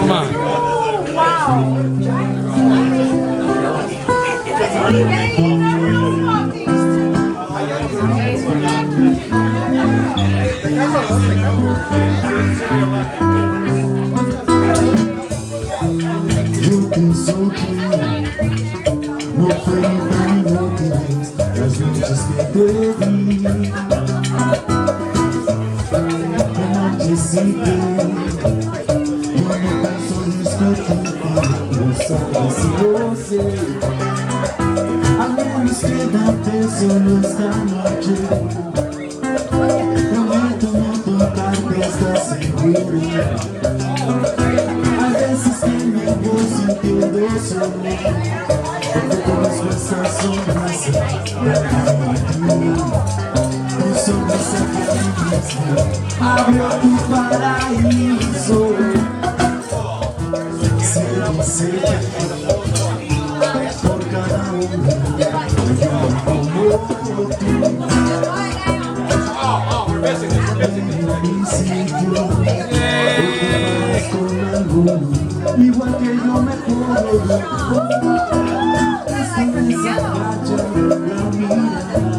Toma. Eu penso que não foi inúteis as noites que teve. Eu não disse eu não penso nisso que não sabe se você a menos que dá peso nesta noite. Prometo não tocar desta segura. Às vezes que nervoso entendo o seu nome. Eu conheço essa sombrança o sombrança que me abre outro paraíso. Sei por cada igual que yo me acuerdo, esta vez la mira.